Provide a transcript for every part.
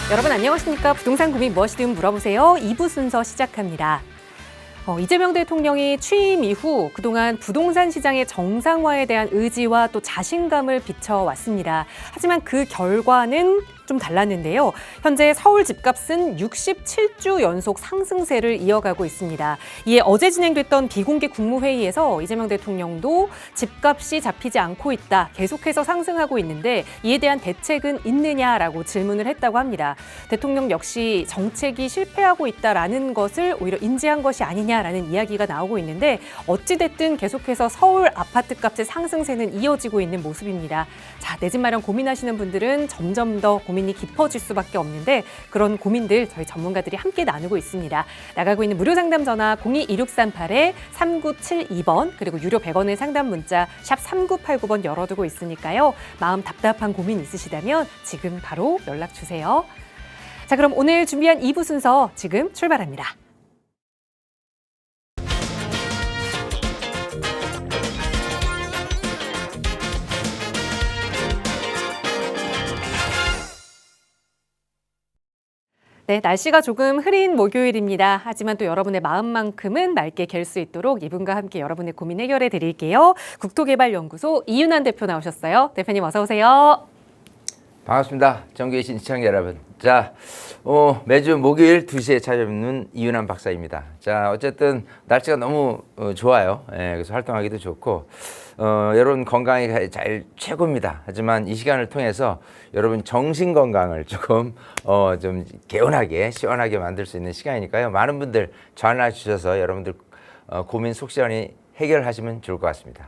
여러분 안녕하십니까? 부동산 고민 무엇이든 물어보세요. 2부 순서 시작합니다. 이재명 대통령이 취임 이후 그동안 부동산 시장의 정상화에 대한 의지와 또 자신감을 비춰왔습니다. 하지만 그 결과는 좀 달랐는데요. 현재 서울 집값은 67주 연속 상승세를 이어가고 있습니다. 이에 어제 진행됐던 비공개 국무회의에서 이재명 대통령도 집값이 잡히지 않고 있다, 계속해서 상승하고 있는데 이에 대한 대책은 있느냐라고 질문을 했다고 합니다. 대통령 역시 정책이 실패하고 있다라는 것을 오히려 인지한 것이 아니냐라는 이야기가 나오고 있는데 어찌됐든 계속해서 서울 아파트값의 상승세는 이어지고 있는 모습입니다. 자, 내 집 마련 고민하시는 분들은 점점 더 고민이 깊어질 수밖에 없는데 그런 고민들 저희 전문가들이 함께 나누고 있습니다. 나가고 있는 무료 상담 전화 02-2638-3972번 그리고 유료 100원의 상담 문자 샵 3989번 열어두고 있으니까요. 마음 답답한 고민 있으시다면 지금 바로 연락 주세요. 자, 그럼 오늘 준비한 2부 순서 지금 출발합니다. 네, 날씨가 조금 흐린 목요일입니다. 하지만 또 여러분의 마음만큼은 맑게 갤 수 있도록 이분과 함께 여러분의 고민 해결해 드릴게요. 국토개발연구소 이윤환 대표 나오셨어요. 대표님 어서 오세요. 반갑습니다. 전국에 계신 시청자 여러분. 자, 매주 목요일 2시에 찾아뵙는 이윤환 박사입니다. 자, 어쨌든 날씨가 너무 좋아요. 그래서 활동하기도 좋고 여러분 건강이 잘 최고입니다. 하지만 이 시간을 통해서 여러분 정신 건강을 조금 좀 개운하게 시원하게 만들 수 있는 시간이니까요. 많은 분들 전화 주셔서 여러분들 고민 속 시원히 해결하시면 좋을 것 같습니다.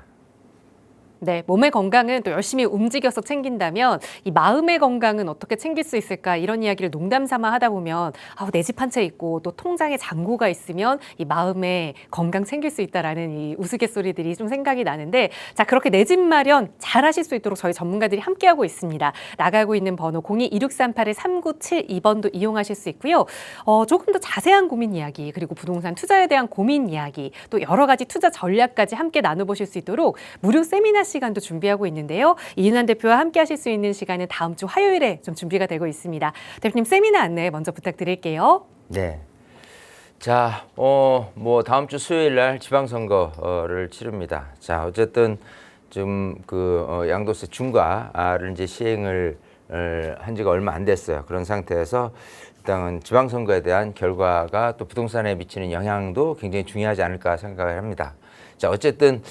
네, 몸의 건강은 또 열심히 움직여서 챙긴다면 이 마음의 건강은 어떻게 챙길 수 있을까 이런 이야기를 농담 삼아 하다 보면 내 집 한 채 있고 또 통장에 잔고가 있으면 이 마음의 건강 챙길 수 있다라는 이 우스갯소리들이 좀 생각이 나는데 자, 그렇게 내 집 마련 잘 하실 수 있도록 저희 전문가들이 함께하고 있습니다. 나가고 있는 번호 02-2638-3972번도 이용하실 수 있고요. 조금 더 자세한 고민 이야기 그리고 부동산 투자에 대한 고민 이야기 또 여러 가지 투자 전략까지 함께 나눠보실 수 있도록 무료 세미나 시간도 준비하고 있는데요. 이윤환 대표와 함께 하실 수 있는 시간은 다음 주 화요일에 좀 준비가 되고 있습니다. 대표님 세미나 안내 먼저 부탁드릴게요. 네. 자, 다음 주 수요일 날 지방선거를 치릅니다. 자, 어쨌든 좀 양도세 중과를 이제 시행을 한 지가 얼마 안 됐어요. 그런 상태에서 일단은 지방선거에 대한 결과가 또 부동산에 미치는 영향도 굉장히 중요하지 않을까 생각을 합니다. 자, 어쨌든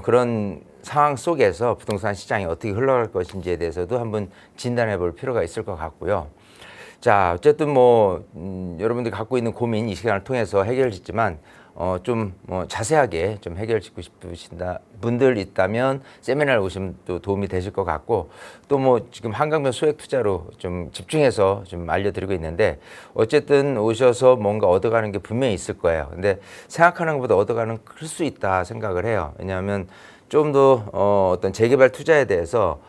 그런 상황 속에서 부동산 시장이 어떻게 흘러갈 것인지에 대해서도 한번 진단해 볼 필요가 있을 것 같고요. 자, 어쨌든 여러분들이 갖고 있는 고민 이 시간을 통해서 해결짓지만 좀 자세하게 좀 해결짓고 싶으신다 분들 있다면 세미나를 오시면 또 도움이 되실 것 같고 또 지금 한강변 소액 투자로 좀 집중해서 좀 알려드리고 있는데 어쨌든 오셔서 뭔가 얻어가는 게 분명히 있을 거예요. 근데 생각하는 것보다 얻어가는 클 수 있다 생각을 해요. 왜냐하면 좀 더 어떤 재개발 투자에 대해서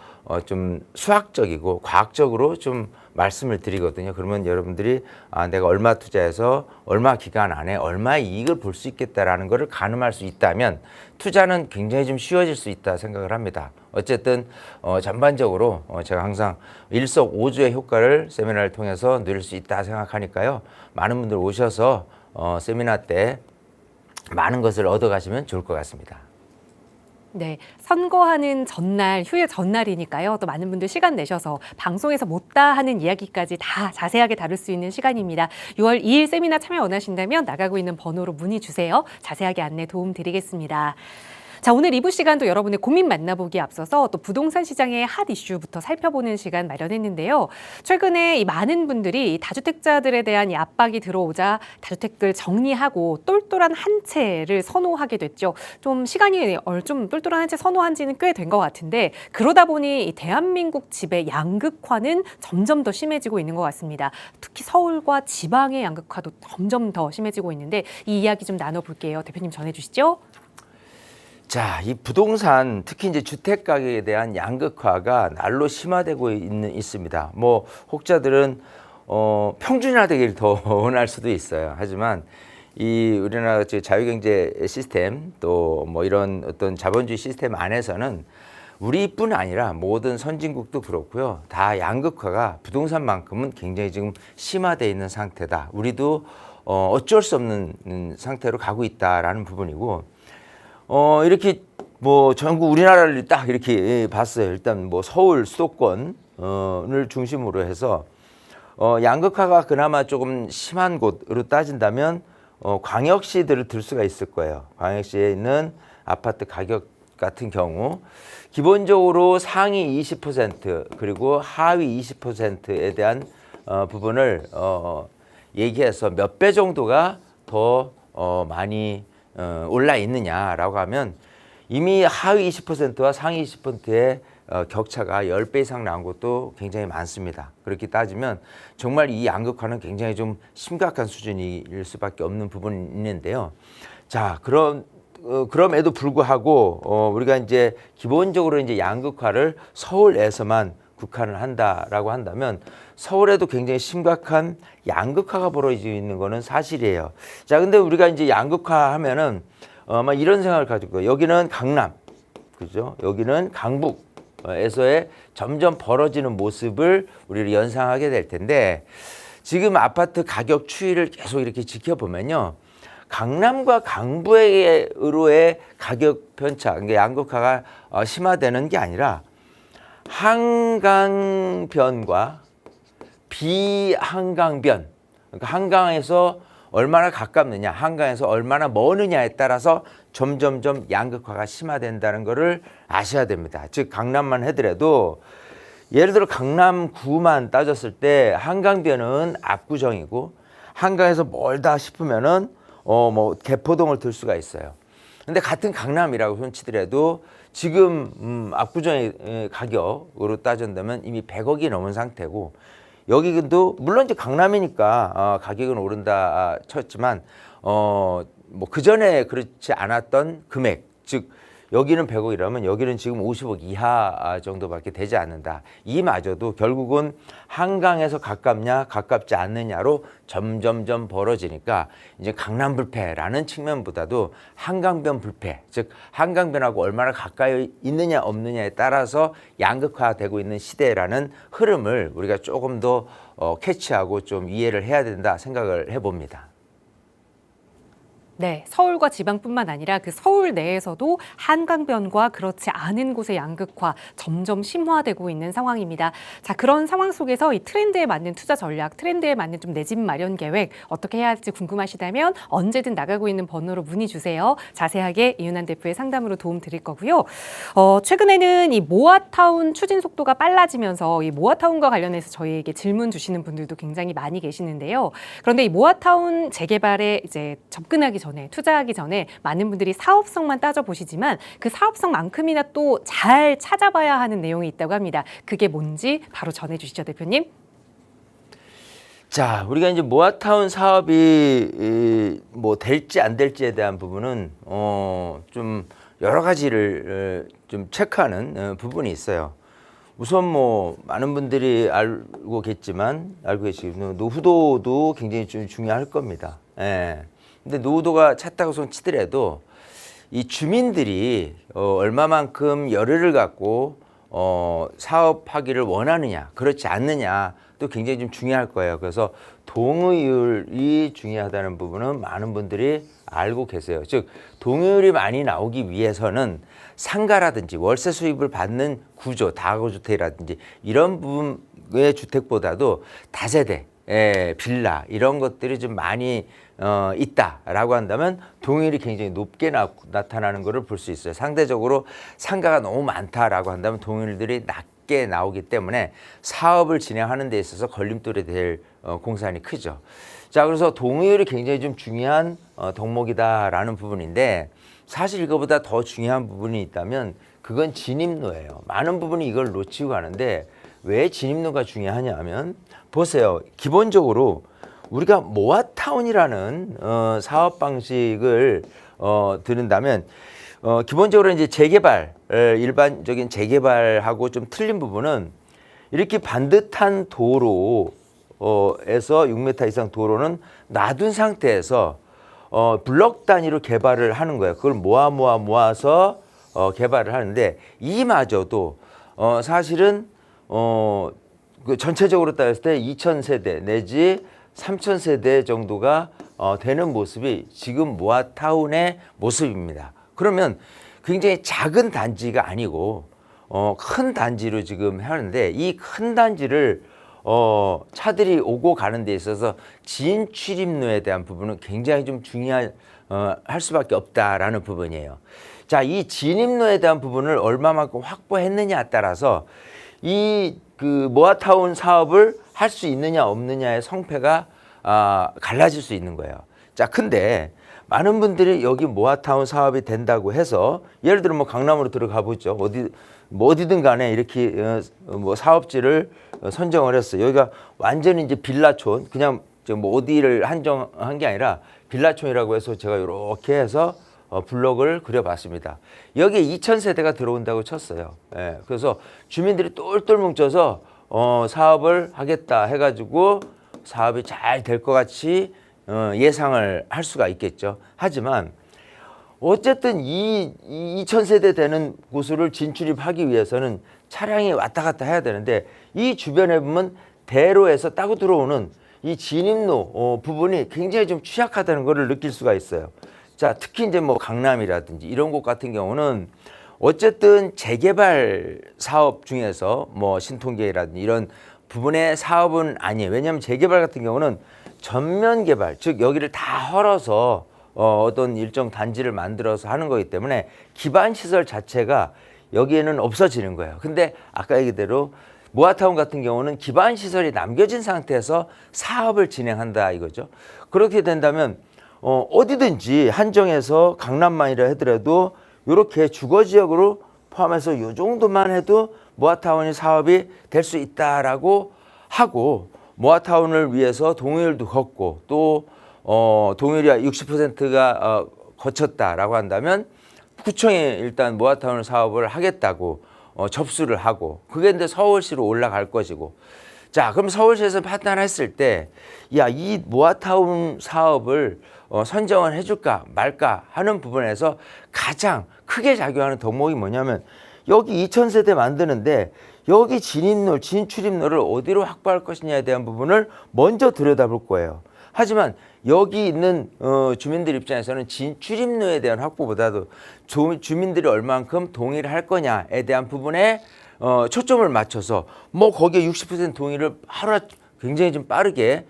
좀 수학적이고 과학적으로 좀 말씀을 드리거든요. 그러면 여러분들이 내가 얼마 투자해서 얼마 기간 안에 얼마의 이익을 볼 수 있겠다라는 것을 가늠할 수 있다면 투자는 굉장히 좀 쉬워질 수 있다 생각을 합니다. 어쨌든 전반적으로 제가 항상 일석오조의 효과를 세미나를 통해서 누릴 수 있다 생각하니까요. 많은 분들 오셔서 세미나 때 많은 것을 얻어가시면 좋을 것 같습니다. 네, 선거하는 전날, 휴일 전날이니까요. 또 많은 분들 시간 내셔서 방송에서 못다 하는 이야기까지 다 자세하게 다룰 수 있는 시간입니다. 6월 2일 세미나 참여 원하신다면 나가고 있는 번호로 문의 주세요. 자세하게 안내 도움 드리겠습니다. 자, 오늘 2부 시간도 여러분의 고민 만나보기에 앞서서 또 부동산 시장의 핫 이슈부터 살펴보는 시간 마련했는데요. 최근에 이 많은 분들이 다주택자들에 대한 이 압박이 들어오자 다주택을 정리하고 똘똘한 한 채를 선호하게 됐죠. 좀 시간이 좀 똘똘한 한 채 선호한 지는 꽤 된 것 같은데 그러다 보니 이 대한민국 집의 양극화는 점점 더 심해지고 있는 것 같습니다. 특히 서울과 지방의 양극화도 점점 더 심해지고 있는데 이 이야기 좀 나눠볼게요. 대표님 전해주시죠. 자, 이 부동산 특히 이제 주택 가격에 대한 양극화가 날로 심화되고 있습니다. 혹자들은 평준화되기를 더 원할 수도 있어요. 하지만 이 우리나라 자유경제 시스템 또 이런 어떤 자본주의 시스템 안에서는 우리뿐 아니라 모든 선진국도 그렇고요. 다 양극화가 부동산만큼은 굉장히 지금 심화되어 있는 상태다. 우리도 어쩔 수 없는 상태로 가고 있다라는 부분이고, 이렇게 뭐 전국 우리나라를 딱 이렇게 봤어요. 일단 뭐 서울 수도권을 중심으로 해서 양극화가 그나마 조금 심한 곳으로 따진다면 광역시들을 들 수가 있을 거예요. 광역시에 있는 아파트 가격 같은 경우 기본적으로 상위 20% 그리고 하위 20%에 대한 부분을 얘기해서 몇 배 정도가 더 많이 올라 있느냐라고 하면 이미 하위 20%와 상위 20%의 격차가 10배 이상 난 것도 굉장히 많습니다. 그렇게 따지면 정말 이 양극화는 굉장히 좀 심각한 수준일 수밖에 없는 부분이 있는데요. 자, 그럼에도 불구하고 우리가 이제 기본적으로 이제 양극화를 서울에서만 국한을 한다라고 한다면 서울에도 굉장히 심각한 양극화가 벌어지고 있는 거는 사실이에요. 자, 근데 우리가 이제 양극화 하면은 아마 이런 생각을 가지고 있고요. 여기는 강남, 그죠? 여기는 강북에서의 점점 벌어지는 모습을 우리를 연상하게 될 텐데 지금 아파트 가격 추이를 계속 이렇게 지켜보면요. 강남과 강북으로의 가격 편차, 그러니까 양극화가 심화되는 게 아니라 한강변과 비한강변, 그러니까 한강에서 얼마나 가깝느냐, 한강에서 얼마나 머느냐에 따라서 점점점 양극화가 심화된다는 것을 아셔야 됩니다. 즉 강남만 하더라도 예를 들어 강남구만 따졌을 때 한강변은 압구정이고 한강에서 멀다 싶으면은 뭐 개포동을 들 수가 있어요. 근데 같은 강남이라고 손치더라도 지금 압구정의 가격으로 따진다면 이미 100억이 넘은 상태고 여기도 물론 이제 강남이니까 가격은 오른다 쳤지만 뭐 그 전에 그렇지 않았던 금액, 즉 여기는 100억이라면 여기는 지금 50억 이하 정도밖에 되지 않는다. 이마저도 결국은 한강에서 가깝냐 가깝지 않느냐로 점점점 벌어지니까 이제 강남 불패라는 측면보다도 한강변 불패, 즉 한강변하고 얼마나 가까이 있느냐 없느냐에 따라서 양극화되고 있는 시대라는 흐름을 우리가 조금 더 캐치하고 좀 이해를 해야 된다 생각을 해봅니다. 네, 서울과 지방뿐만 아니라 그 서울 내에서도 한강변과 그렇지 않은 곳의 양극화 점점 심화되고 있는 상황입니다. 자, 그런 상황 속에서 이 트렌드에 맞는 투자 전략, 트렌드에 맞는 좀 내 집 마련 계획 어떻게 해야 할지 궁금하시다면 언제든 나가고 있는 번호로 문의 주세요. 자세하게 이윤환 대표의 상담으로 도움 드릴 거고요. 최근에는 이 모아타운 추진 속도가 빨라지면서 이 모아타운과 관련해서 저희에게 질문 주시는 분들도 굉장히 많이 계시는데요. 그런데 이 모아타운 재개발에 이제 접근하기 전에 투자하기 전에 많은 분들이 사업성만 따져보시지만 그 사업성만큼이나 또 잘 찾아봐야 하는 내용이 있다고 합니다. 그게 뭔지 바로 전해주시죠, 대표님. 자, 우리가 이제 모아타운 사업이 뭐 될지 안 될지에 대한 부분은 좀 여러 가지를 좀 체크하는 부분이 있어요. 우선 뭐 많은 분들이 알고 계시지만 노후도도 굉장히 좀 중요할 겁니다. 예. 근데 노후도가 찼다고 손 치더라도 이 주민들이 얼마만큼 열의를 갖고 사업하기를 원하느냐, 그렇지 않느냐 또 굉장히 좀 중요할 거예요. 그래서 동의율이 중요하다는 부분은 많은 분들이 알고 계세요. 즉 동의율이 많이 나오기 위해서는 상가라든지 월세 수입을 받는 구조, 다가구주택이라든지 이런 부분의 주택보다도 다세대, 빌라 이런 것들이 좀 많이 있다라고 한다면 동의율이 굉장히 높게 나타나는 것을 볼 수 있어요. 상대적으로 상가가 너무 많다라고 한다면 동의율들이 낮게 나오기 때문에 사업을 진행하는 데 있어서 걸림돌이 될 공산이 크죠. 자, 그래서 동의율이 굉장히 좀 중요한 덕목이다라는 부분인데 사실 이거보다 더 중요한 부분이 있다면 그건 진입로예요. 많은 부분이 이걸 놓치고 가는데 왜 진입로가 중요하냐 하면 보세요. 기본적으로 우리가 모아타운이라는 사업 방식을 들은다면 기본적으로 이제 재개발, 일반적인 재개발하고 좀 틀린 부분은 이렇게 반듯한 도로에서 6m 이상 도로는 놔둔 상태에서 블럭 단위로 개발을 하는 거예요. 그걸 모아서 개발을 하는데 이마저도 사실은 그 전체적으로 따졌을 때 2,000세대 내지 3,000세대 정도가 되는 모습이 지금 모아타운의 모습입니다. 그러면 굉장히 작은 단지가 아니고 큰 단지로 지금 하는데 이 큰 단지를 차들이 오고 가는 데 있어서 진출입로에 대한 부분은 굉장히 좀 중요할 수밖에 없다라는 부분이에요. 자, 이 진입로에 대한 부분을 얼마만큼 확보했느냐에 따라서 이 그 모아타운 사업을 할 수 있느냐 없느냐의 성패가 갈라질 수 있는 거예요. 자, 근데 많은 분들이 여기 모아타운 사업이 된다고 해서 예를 들어 뭐 강남으로 들어가 보죠. 어디든 간에 이렇게 뭐 사업지를 선정을 했어요. 여기가 완전히 이제 빌라촌, 그냥 뭐 어디를 한정한 게 아니라 빌라촌이라고 해서 제가 이렇게 해서 블록을 그려봤습니다. 여기에 2,000세대가 들어온다고 쳤어요. 예, 그래서 주민들이 똘똘 뭉쳐서 사업을 하겠다 해가지고 사업이 잘 될 것 같이 예상을 할 수가 있겠죠. 하지만 어쨌든 이 2,000세대 되는 곳을 진출입하기 위해서는 차량이 왔다 갔다 해야 되는데 이 주변에 보면 대로에서 따고 들어오는 이 진입로 부분이 굉장히 좀 취약하다는 것을 느낄 수가 있어요. 자, 특히 이제 뭐 강남이라든지 이런 곳 같은 경우는 어쨌든 재개발 사업 중에서 뭐 신통계라든지 이런 부분의 사업은 아니에요. 왜냐하면 재개발 같은 경우는 전면 개발, 즉 여기를 다 헐어서 어떤 일정 단지를 만들어서 하는 거기 때문에 기반 시설 자체가 여기에는 없어지는 거예요. 근데 아까 얘기대로 모아타운 같은 경우는 기반 시설이 남겨진 상태에서 사업을 진행한다 이거죠. 그렇게 된다면 어디든지 한정해서 강남만이라 하더라도 이렇게 주거 지역으로 포함해서 이 정도만 해도 모아타운이 사업이 될 수 있다라고 하고 모아타운을 위해서 동의율도 걷고 또 동의율이 60%가 거쳤다라고 한다면 구청에 일단 모아타운 사업을 하겠다고 접수를 하고 그게 이제 서울시로 올라갈 것이고 자 그럼 서울시에서 판단했을 때 야, 이 모아타운 사업을 선정을 해줄까 말까 하는 부분에서 가장 크게 작용하는 덕목이 뭐냐면 여기 2,000세대 만드는데 여기 진입로, 진출입로를 어디로 확보할 것이냐에 대한 부분을 먼저 들여다볼 거예요. 하지만 여기 있는 주민들 입장에서는 진출입로에 대한 확보보다도 주민들이 얼만큼 동의를 할 거냐에 대한 부분에 초점을 맞춰서 뭐 거기에 60% 동의를 하루 굉장히 좀 빠르게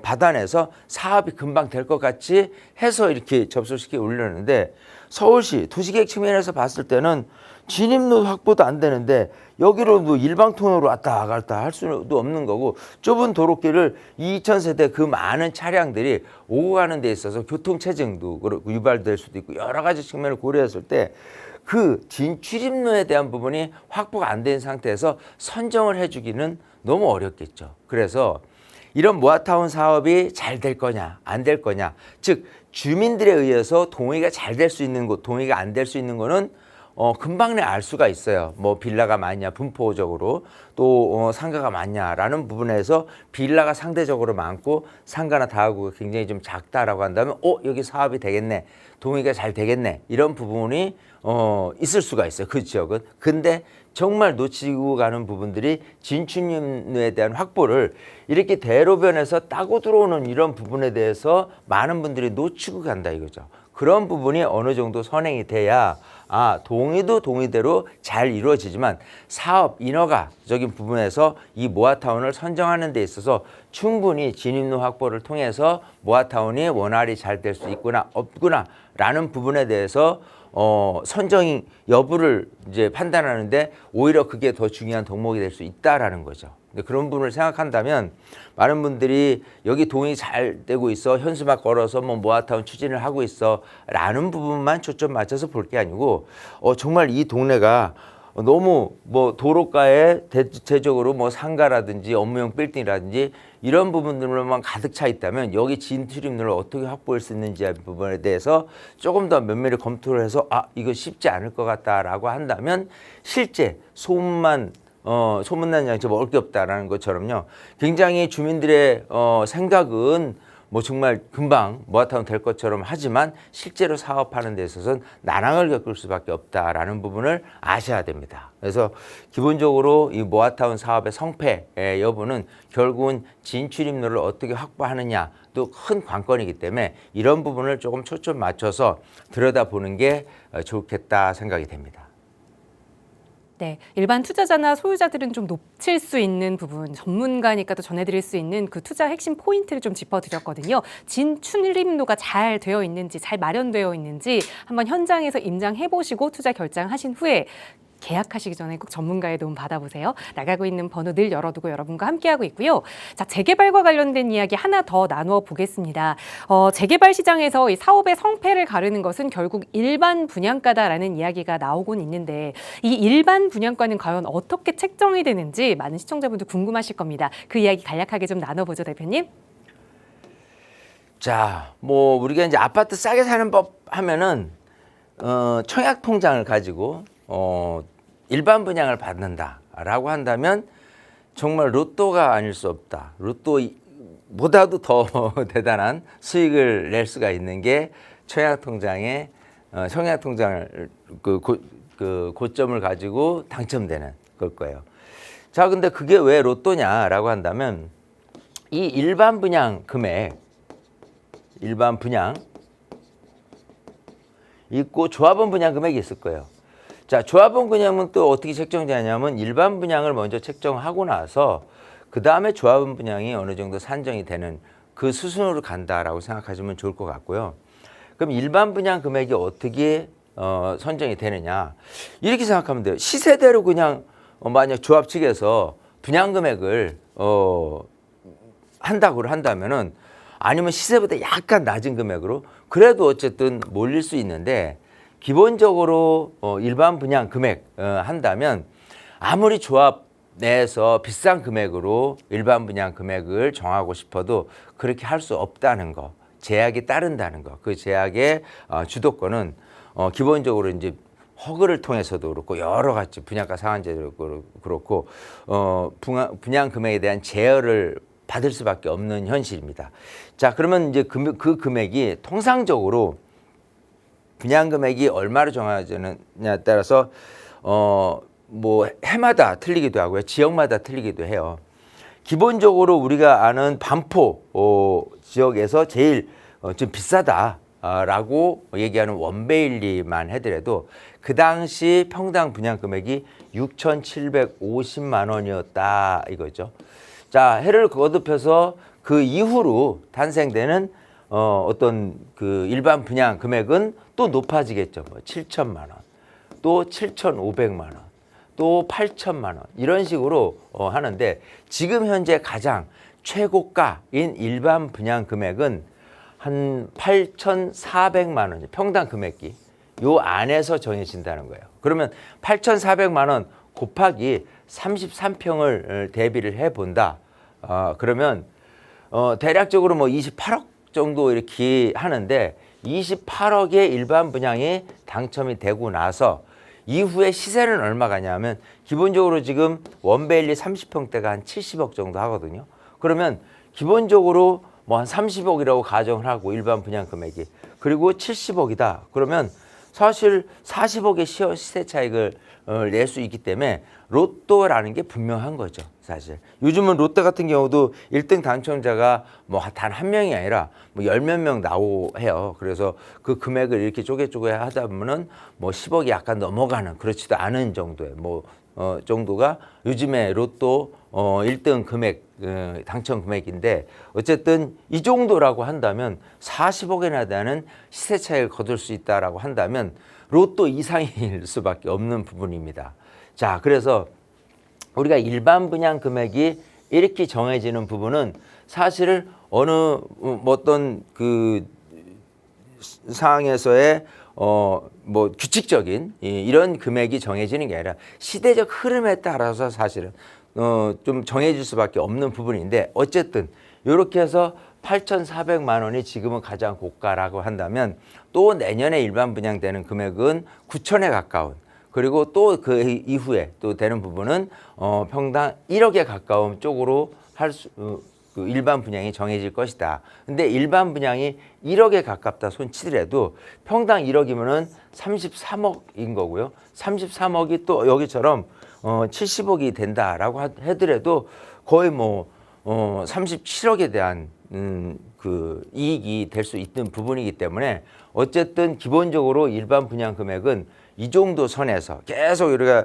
받아내서 사업이 금방 될 것 같이 해서 이렇게 접수시켜 올렸는데 서울시 도시계획 측면에서 봤을 때는 진입로 확보도 안 되는데 여기로도 일방통로로 왔다 갔다 할 수도 없는 거고 좁은 도로길을 2,000세대 그 많은 차량들이 오고 가는 데 있어서 교통체증도 유발될 수도 있고 여러 가지 측면을 고려했을 때 그 진출입로에 대한 부분이 확보가 안 된 상태에서 선정을 해주기는 너무 어렵겠죠. 그래서 이런 모아타운 사업이 잘 될 거냐 안 될 거냐 즉 주민들에 의해서 동의가 잘 될 수 있는 곳 동의가 안 될 수 있는 거는 금방 내 알 수가 있어요. 뭐 빌라가 많냐 분포적으로 또 상가가 많냐라는 부분에서 빌라가 상대적으로 많고 상가나 다가구가 굉장히 좀 작다라고 한다면 여기 사업이 되겠네 동의가 잘 되겠네 이런 부분이 있을 수가 있어요. 그 지역은. 근데 정말 놓치고 가는 부분들이 진출입로에 대한 확보를 이렇게 대로변에서 따고 들어오는 이런 부분에 대해서 많은 분들이 놓치고 간다 이거죠. 그런 부분이 어느 정도 선행이 돼야 동의도 동의대로 잘 이루어지지만 사업 인허가적인 부분에서 이 모아타운을 선정하는 데 있어서 충분히 진입로 확보를 통해서 모아타운이 원활히 잘 될 수 있구나 없구나 라는 부분에 대해서 선정 여부를 이제 판단하는데 오히려 그게 더 중요한 덕목이 될 수 있다라는 거죠. 근데 그런 부분을 생각한다면 많은 분들이 여기 동의 잘 되고 있어 현수막 걸어서 뭐 모아타운 추진을 하고 있어 라는 부분만 초점 맞춰서 볼 게 아니고 정말 이 동네가 너무 뭐 도로가에 대체적으로 뭐 상가라든지 업무용 빌딩이라든지 이런 부분들만 가득 차 있다면 여기 진출입로를 어떻게 확보할 수 있는지 부분에 대해서 조금 더 면밀히 검토를 해서 이거 쉽지 않을 것 같다라고 한다면 실제 소문난 양처럼 먹을 게 없다라는 것처럼요. 굉장히 주민들의 생각은 뭐 정말 금방 모아타운 될 것처럼 하지만 실제로 사업하는 데 있어서는 난항을 겪을 수밖에 없다라는 부분을 아셔야 됩니다. 그래서 기본적으로 이 모아타운 사업의 성패의 여부는 결국은 진출입로를 어떻게 확보하느냐도 큰 관건이기 때문에 이런 부분을 조금 초점 맞춰서 들여다보는 게 좋겠다 생각이 됩니다. 네, 일반 투자자나 소유자들은 좀 놓칠 수 있는 부분, 전문가니까 또 전해드릴 수 있는 그 투자 핵심 포인트를 좀 짚어드렸거든요. 진출입로가 잘 되어 있는지, 잘 마련되어 있는지 한번 현장에서 임장해보시고 투자 결정하신 후에 계약하시기 전에 꼭 전문가의 도움 받아보세요. 나가고 있는 번호 늘 열어두고 여러분과 함께하고 있고요. 자, 재개발과 관련된 이야기 하나 더 나누어 보겠습니다. 재개발 시장에서 이 사업의 성패를 가르는 것은 결국 일반 분양가다라는 이야기가 나오곤 있는데 이 일반 분양가는 과연 어떻게 책정이 되는지 많은 시청자분들 궁금하실 겁니다. 그 이야기 간략하게 좀 나눠보죠, 대표님. 자, 뭐 우리가 이제 아파트 싸게 사는 법 하면은 청약 통장을 가지고 일반 분양을 받는다라고 한다면 정말 로또가 아닐 수 없다. 로또보다도 더 대단한 수익을 낼 수가 있는 게 청약통장을 그 고점을 가지고 당첨되는 걸 거예요. 자, 근데 그게 왜 로또냐라고 한다면 이 일반 분양 금액, 일반 분양 있고 조합원 분양 금액이 있을 거예요. 자, 조합원 분양은 또 어떻게 책정되냐면 일반 분양을 먼저 책정하고 나서 그 다음에 조합원 분양이 어느 정도 산정이 되는 그 수순으로 간다라고 생각하시면 좋을 것 같고요. 그럼 일반 분양 금액이 어떻게 선정이 되느냐 이렇게 생각하면 돼요. 시세대로 그냥 만약 조합 측에서 분양 금액을 한다고 한다면은 아니면 시세보다 약간 낮은 금액으로 그래도 어쨌든 몰릴 수 있는데 기본적으로 일반 분양 금액 한다면 아무리 조합 내에서 비싼 금액으로 일반 분양 금액을 정하고 싶어도 그렇게 할 수 없다는 거, 제약이 따른다는 거. 그 제약의 주도권은 기본적으로 이제 허그를 통해서도 그렇고 여러 가지 분양가 상한제도 그렇고 분양 금액에 대한 제어를 받을 수밖에 없는 현실입니다. 자, 그러면 이제 그 금액이 통상적으로 분양 금액이 얼마로 정해지느냐에 따라서 뭐 해마다 틀리기도 하고요. 지역마다 틀리기도 해요. 기본적으로 우리가 아는 반포 지역에서 제일 좀 비싸다라고 얘기하는 원베일리만 하더라도 그 당시 평당 분양 금액이 6,750만 원이었다 이거죠. 자, 해를 거듭해서 그 이후로 탄생되는 어떤 그 일반 분양 금액은 또 높아지겠죠. 뭐 7천만 원, 또 7,500만 원, 또 8천만 원 이런 식으로 하는데 지금 현재 가장 최고가인 일반 분양 금액은 한 8,400만 원 평당 금액이 요 안에서 정해진다는 거예요. 그러면 8,400만 원 곱하기 33평을 대비를 해본다. 그러면 대략적으로 뭐 28억 정도 이렇게 하는데 28억의 일반 분양이 당첨이 되고 나서 이후에 시세는 얼마 가냐면 기본적으로 지금 원베일리 30평대가 한 70억 정도 하거든요. 그러면 기본적으로 뭐 한 30억이라고 가정을 하고 일반 분양 금액이 그리고 70억이다. 그러면 사실 40억의 시세 차익을 낼 수 있기 때문에 로또라는 게 분명한 거죠. 사실 요즘은 롯데 같은 경우도 1등 당첨자가 뭐 단 한 명이 아니라 뭐 열 몇 명 나오고 해요. 그래서 그 금액을 이렇게 쪼개쪼개 하다 보면은 뭐 10억이 약간 넘어가는 그렇지도 않은 정도의 뭐 정도가 요즘에 로또 1등 금액 당첨 금액인데 어쨌든 이 정도라고 한다면 40억이나 되는 시세 차익을 거둘 수 있다라고 한다면 로또 이상일 수밖에 없는 부분입니다. 자, 그래서 우리가 일반 분양 금액이 이렇게 정해지는 부분은 사실 어느 어떤 그 상황에서의 뭐 규칙적인 이런 금액이 정해지는 게 아니라 시대적 흐름에 따라서 사실은 좀 정해질 수밖에 없는 부분인데 어쨌든 이렇게 해서 8,400만 원이 지금은 가장 고가라고 한다면 또 내년에 일반 분양되는 금액은 9천에 가까운 그리고 또 그 이후에 또 되는 부분은 평당 1억에 가까운 쪽으로 그 일반 분양이 정해질 것이다. 근데 일반 분양이 1억에 가깝다 손치더라도 평당 1억이면은 33억인 거고요. 33억이 또 여기처럼 70억이 된다라고 하더라도 거의 뭐 37억에 대한 그 이익이 될 수 있는 부분이기 때문에 어쨌든 기본적으로 일반 분양 금액은 이 정도 선에서 계속 우리가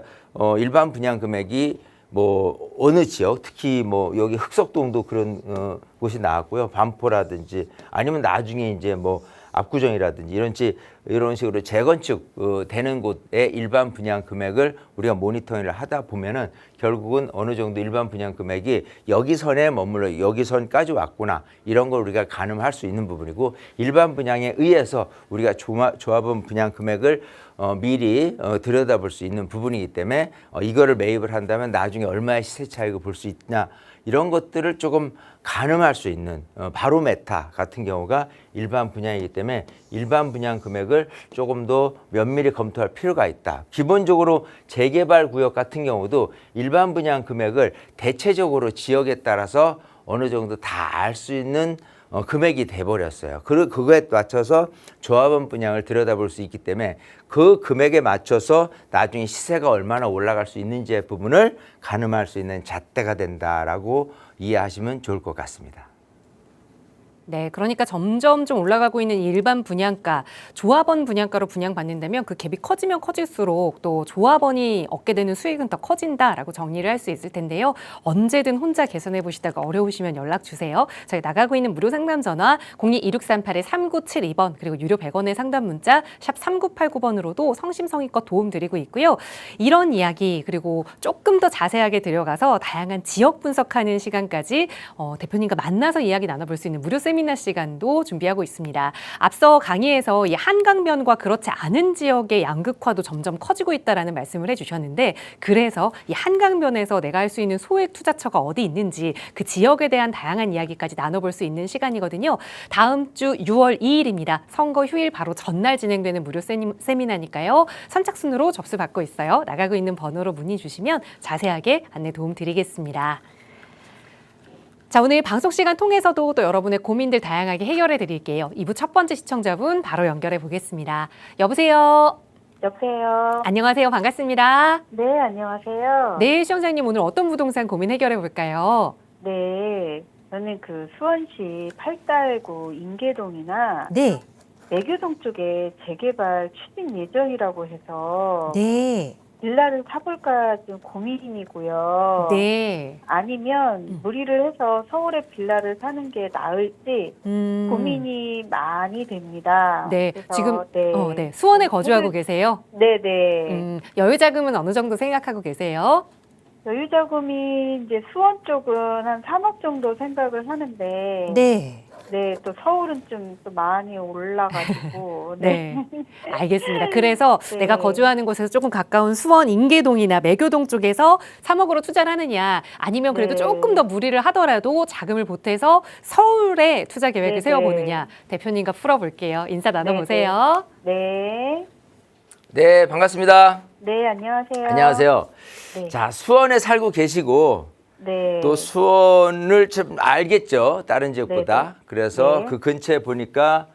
일반 분양 금액이 뭐 어느 지역 특히 뭐 여기 흑석동도 그런 곳이 나왔고요. 반포라든지 아니면 나중에 이제 뭐 압구정이라든지 이런 식으로 재건축 되는 곳의 일반 분양 금액을 우리가 모니터링을 하다 보면은 결국은 어느 정도 일반 분양 금액이 여기 선에 머물러 여기 선까지 왔구나 이런 걸 우리가 가늠할 수 있는 부분이고 일반 분양에 의해서 우리가 조합원 분양 금액을 미리 들여다볼 수 있는 부분이기 때문에 이거를 매입을 한다면 나중에 얼마의 시세 차익을 볼 수 있냐 이런 것들을 조금 가늠할 수 있는 바로메타 같은 경우가 일반 분양이기 때문에 일반 분양 금액을 조금 더 면밀히 검토할 필요가 있다. 기본적으로 재개발 구역 같은 경우도 일반 분양 금액을 대체적으로 지역에 따라서 어느 정도 다 알 수 있는 금액이 돼버렸어요. 그거에 맞춰서 조합원 분양을 들여다볼 수 있기 때문에 그 금액에 맞춰서 나중에 시세가 얼마나 올라갈 수 있는지의 부분을 가늠할 수 있는 잣대가 된다라고 이해하시면 좋을 것 같습니다. 네, 그러니까 점점 좀 올라가고 있는 일반 분양가, 조합원 분양가로 분양받는다면 그 갭이 커지면 커질수록 또 조합원이 얻게 되는 수익은 더 커진다라고 정리를 할 수 있을 텐데요. 언제든 혼자 계산해 보시다가 어려우시면 연락 주세요. 저희 나가고 있는 무료 상담 전화 02-2638-3972번 그리고 유료 100원의 상담 문자 샵 3989번으로도 성심성의껏 도움 드리고 있고요. 이런 이야기 그리고 조금 더 자세하게 들어가서 다양한 지역 분석하는 시간까지 대표님과 만나서 이야기 나눠볼 수 있는 무료 세미나 시간도 준비하고 있습니다. 앞서 강의에서 이 한강변과 그렇지 않은 지역의 양극화도 점점 커지고 있다라는 말씀을 해주셨는데 그래서 이 한강변에서 내가 할 수 있는 소액 투자처가 어디 있는지 그 지역에 대한 다양한 이야기까지 나눠볼 수 있는 시간이거든요. 다음 주 6월 2일입니다. 선거 휴일 바로 전날 진행되는 무료 세미나니까요. 선착순으로 접수 받고 있어요. 나가고 있는 번호로 문의 주시면 자세하게 안내 도움 드리겠습니다. 자, 오늘 방송 시간 통해서도 또 여러분의 고민들 다양하게 해결해 드릴게요. 2부 첫 번째 시청자분 바로 연결해 보겠습니다. 여보세요? 여보세요. 안녕하세요. 반갑습니다. 네, 안녕하세요. 네, 시청자님 오늘 어떤 부동산 고민 해결해 볼까요? 네, 저는 그 수원시 팔달구 인계동이나 네. 매교동 쪽에 재개발 추진 예정이라고 해서 네. 빌라를 사볼까 좀 고민이고요. 네. 아니면 무리를 해서 서울에 빌라를 사는 게 나을지 고민이 많이 됩니다. 네. 그래서, 지금 네. 네. 수원에 거주하고 계세요? 네네. 여유 자금은 어느 정도 생각하고 계세요? 여유 자금이 이제 수원 쪽은 한 3억 정도 생각을 하는데 네. 네, 또 서울은 좀 또 많이 올라가지고 네. 알겠습니다. 그래서 네. 내가 거주하는 곳에서 조금 가까운 수원 인계동이나 매교동 쪽에서 3억으로 투자를 하느냐 아니면 그래도 네. 조금 더 무리를 하더라도 자금을 보태서 서울에 투자 계획을 네, 세워보느냐 대표님과 풀어볼게요. 인사 나눠보세요. 네. 네, 반갑습니다. 네, 안녕하세요. 안녕하세요. 네. 자, 수원에 살고 계시고 네. 또 수원을 좀 알겠죠. 다른 지역보다. 네. 그래서 네. 그 근처에 보니까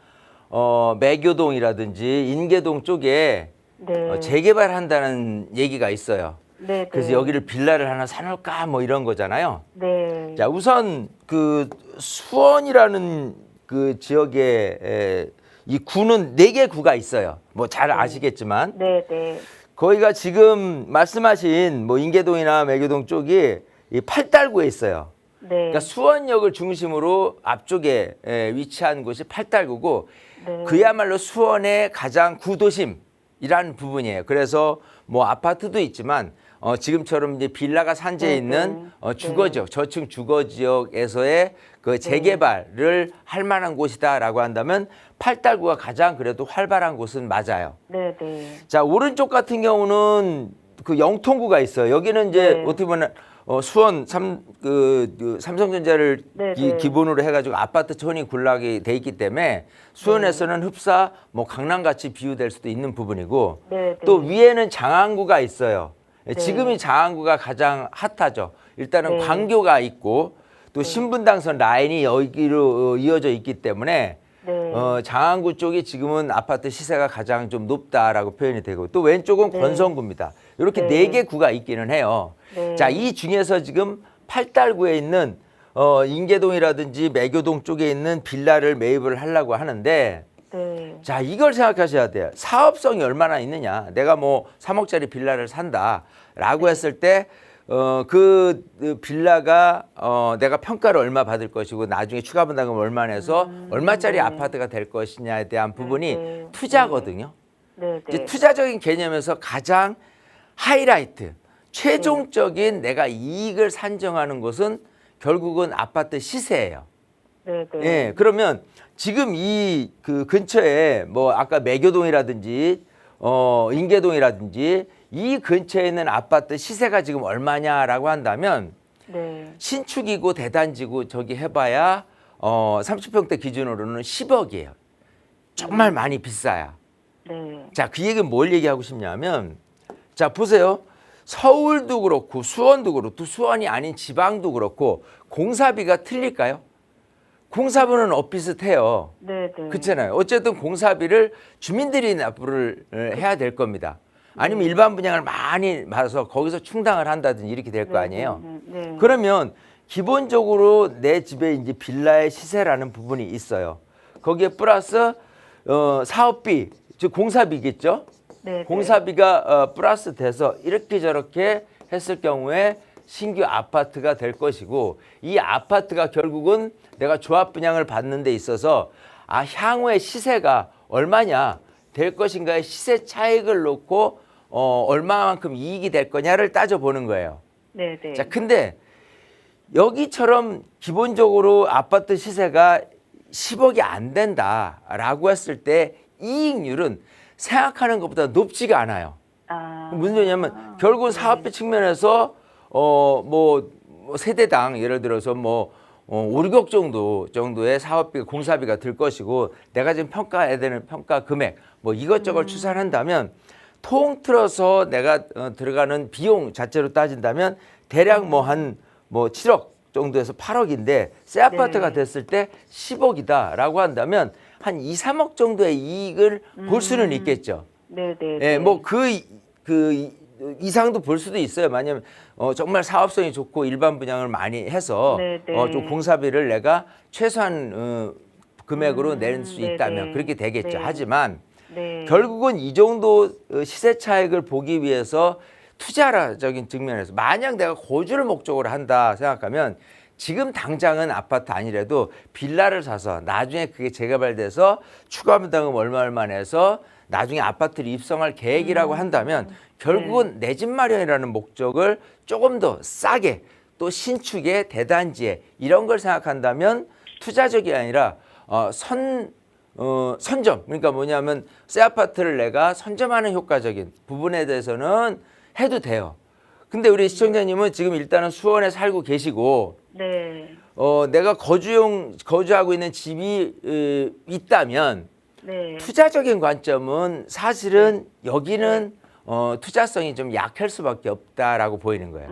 매교동이라든지 인계동 쪽에 네. 재개발한다는 얘기가 있어요. 네. 그래서 네. 여기를 빌라를 하나 사놓을까 뭐 이런 거잖아요. 네. 자, 우선 그 수원이라는 그 지역에 이 구는 4개 구가 있어요. 뭐 잘 아시겠지만 네, 네. 거기가 지금 말씀하신 뭐 인계동이나 매교동 쪽이 이 팔달구에 있어요. 네. 그러니까 수원역을 중심으로 앞쪽에 위치한 곳이 팔달구고 네. 그야말로 수원의 가장 구도심이라는 부분이에요. 그래서 뭐 아파트도 있지만 지금처럼 이제 빌라가 산재해 네, 있는 네. 주거지역, 저층 주거지역에서의 그 재개발을 할 만한 곳이다라고 한다면 팔달구가 가장 그래도 활발한 곳은 맞아요. 네, 네. 자, 오른쪽 같은 경우는 그 영통구가 있어요. 여기는 이제 네. 어떻게 보면 수원 삼성전자를 네, 네. 기본으로 해가지고 아파트촌이 군락이 돼 있기 때문에 수원에서는 흡사, 뭐 강남같이 비유될 수도 있는 부분이고 네, 네. 또 위에는 장안구가 있어요. 네. 지금이 장안구가 가장 핫하죠. 일단은 네. 광교가 있고 또 신분당선 라인이 여기로 이어져 있기 때문에 네. 장안구 쪽이 지금은 아파트 시세가 가장 좀 높다라고 표현이 되고 또 왼쪽은 네. 권선구입니다. 이렇게 네. 네 개 구가 있기는 해요. 네. 자, 이 중에서 지금 팔달구에 있는 인계동이라든지 매교동 쪽에 있는 빌라를 매입을 하려고 하는데 네. 자, 이걸 생각하셔야 돼요. 사업성이 얼마나 있느냐. 내가 뭐 3억짜리 빌라를 산다라고 했을 때 그 빌라가 내가 평가를 얼마 받을 것이고 나중에 추가 분담금 얼마 내서 얼마짜리 네. 아파트가 될 것이냐에 대한 부분이 네. 투자거든요. 네. 이제 네. 투자적인 개념에서 가장 하이라이트, 최종적인 내가 이익을 산정하는 것은 결국은 아파트 시세예요. 네. 네. 예, 그러면 지금 이 그 근처에 뭐 아까 매교동이라든지 인계동이라든지 이 근처에 있는 아파트 시세가 지금 얼마냐라고 한다면 네. 신축이고 대단지고 저기 해봐야 30평대 기준으로는 10억이에요. 정말 많이 비싸요. 네. 자, 그 얘기는 뭘 얘기하고 싶냐면 자, 보세요. 서울도 그렇고 수원도 그렇고 또 수원이 아닌 지방도 그렇고 공사비가 틀릴까요? 공사비는 엇비슷해요. 네. 네. 그렇잖아요. 어쨌든 공사비를 주민들이 납부를 해야 될 겁니다. 아니면 일반 분양을 많이 받아서 거기서 충당을 한다든지 이렇게 될 거 아니에요. 네. 그러면 기본적으로 내 집에 이제 빌라의 시세라는 부분이 있어요. 거기에 플러스 사업비, 즉 공사비겠죠. 네. 공사비가 플러스 돼서 이렇게 저렇게 했을 경우에 신규 아파트가 될 것이고 이 아파트가 결국은 내가 조합 분양을 받는 데 있어서 향후의 시세가 얼마냐 될 것인가의 시세 차익을 놓고 얼마만큼 이익이 될 거냐를 따져보는 거예요. 네. 네. 자, 근데 여기처럼 기본적으로 아파트 시세가 10억이 안 된다라고 했을 때 이익률은 생각하는 것보다 높지가 않아요. 무슨 소리냐면 결국 사업비 측면에서 뭐 세대당 예를 들어서 뭐 5, 6억 정도의 사업비 공사비가 들 것이고 내가 지금 평가해야 되는 평가 금액 뭐 이것저것 추산한다면 통틀어서 내가 들어가는 비용 자체로 따진다면 대략 뭐 한 7억 정도에서 8억인데 새 아파트가 됐을 때 10억이다라고 한다면 한 2, 3억 정도의 이익을 볼 수는 있겠죠. 네. 네. 예, 뭐 그 이상도 볼 수도 있어요. 만약에 정말 사업성이 좋고 일반 분양을 많이 해서 네, 네. 좀 공사비를 내가 최소한 금액으로 낼 수 네, 있다면 네. 그렇게 되겠죠. 네. 하지만 네. 결국은 이 정도 시세 차익을 보기 위해서 투자적인 측면에서 만약 내가 거주를 목적으로 한다 생각하면 지금 당장은 아파트 아니라도 빌라를 사서 나중에 그게 재개발돼서 추가 분담금 얼마 내서 나중에 아파트를 입성할 계획이라고 한다면 결국은 내 집 마련이라는 목적을 조금 더 싸게 또 신축에 대단지에 이런 걸 생각한다면 투자적이 아니라 선점 그러니까 뭐냐면 새 아파트를 내가 선점하는 효과적인 부분에 대해서는 해도 돼요. 근데 우리 시청자님은 지금 일단은 수원에 살고 계시고 네. 내가 거주하고 있는 집이 있다면 네. 투자적인 관점은 사실은 여기는 투자성이 좀 약할 수밖에 없다라고 보이는 거예요.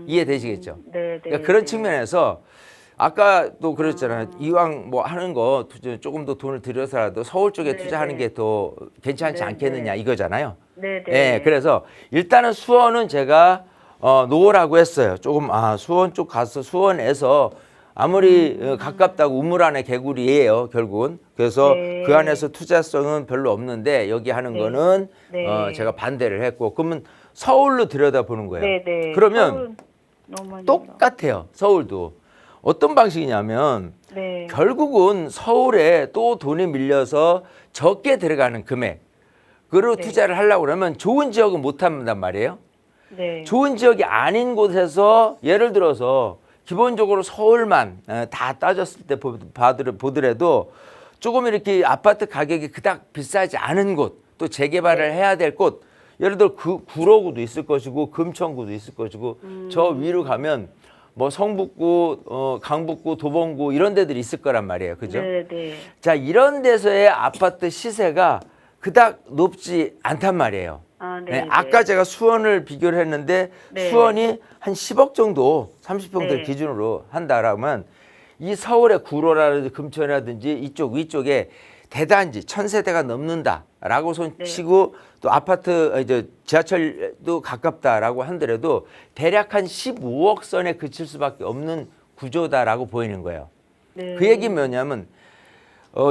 이해되시겠죠? 네. 그러니까 그런 측면에서 아까도 그랬잖아요. 이왕 뭐 하는 거 조금 더 돈을 들여서라도 서울 쪽에 투자하는 게 더 괜찮지 않겠느냐 이거잖아요. 네. 예, 그래서 일단은 수원은 제가 놓으라고 했어요. 조금 수원 쪽 가서 수원에서 아무리 가깝다고 우물 안에 개구리예요, 결국은. 그래서 네. 그 안에서 투자성은 별로 없는데 여기 하는 거는 네. 제가 반대를 했고 그러면 서울로 들여다보는 거예요. 네. 그러면 서울 너무 많이 똑같아요. 서울도. 어떤 방식이냐면 네. 결국은 서울에 또 돈이 밀려서 적게 들어가는 금액으로 투자를 하려고 그러면 좋은 지역은 못 한단 말이에요. 네. 좋은 지역이 아닌 곳에서 예를 들어서 기본적으로 서울만 다 따졌을 때 보더라도 조금 이렇게 아파트 가격이 그닥 비싸지 않은 곳, 또 재개발을 해야 될 곳, 예를 들어 구로구도 있을 것이고 금천구도 있을 것이고 저 위로 가면 뭐 성북구, 강북구, 도봉구 이런 데들이 있을 거란 말이에요. 그죠? 네. 자, 이런 데서의 아파트 시세가 그닥 높지 않단 말이에요. 아, 네, 네. 아까 제가 수원을 비교를 했는데 네. 수원이 한 10억 정도 30평대 네. 기준으로 한다라면 이 서울의 구로라든지 금천이라든지 이쪽 위쪽에 대단지 1000세대가 넘는다라고 손치고 또 아파트 이제 지하철도 가깝다라고 한더라도 대략 한 15억 선에 그칠 수밖에 없는 구조다라고 보이는 거예요. 네. 그 얘기는 뭐냐면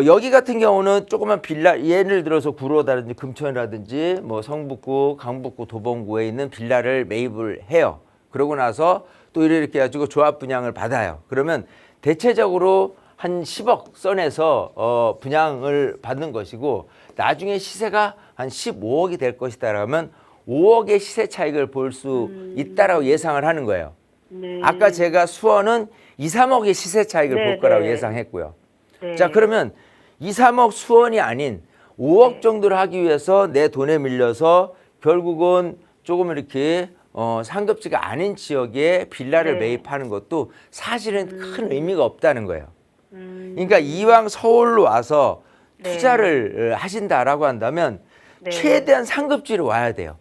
여기 같은 경우는 조그만 빌라 예를 들어서 구로라든지 금천이라든지 뭐 성북구, 강북구, 도봉구에 있는 빌라를 매입을 해요. 그러고 나서 또 이렇게 해가지고 조합 분양을 받아요. 그러면 대체적으로 한 10억 선에서 분양을 받는 것이고 나중에 시세가 한 15억이 될 것이다 라면 5억의 시세 차익을 볼 수 있다라고 예상을 하는 거예요. 네. 아까 제가 수원은 2, 3억의 시세 차익을 네, 볼 거라고 네. 예상했고요. 네. 자, 그러면 2, 3억 수원이 아닌 5억 네. 정도를 하기 위해서 내 돈에 밀려서 결국은 조금 이렇게 상급지가 아닌 지역에 빌라를 네. 매입하는 것도 사실은 큰 의미가 없다는 거예요. 음. 그러니까 이왕 서울로 와서 네. 투자를 하신다라고 한다면 네. 최대한 상급지로 와야 돼요.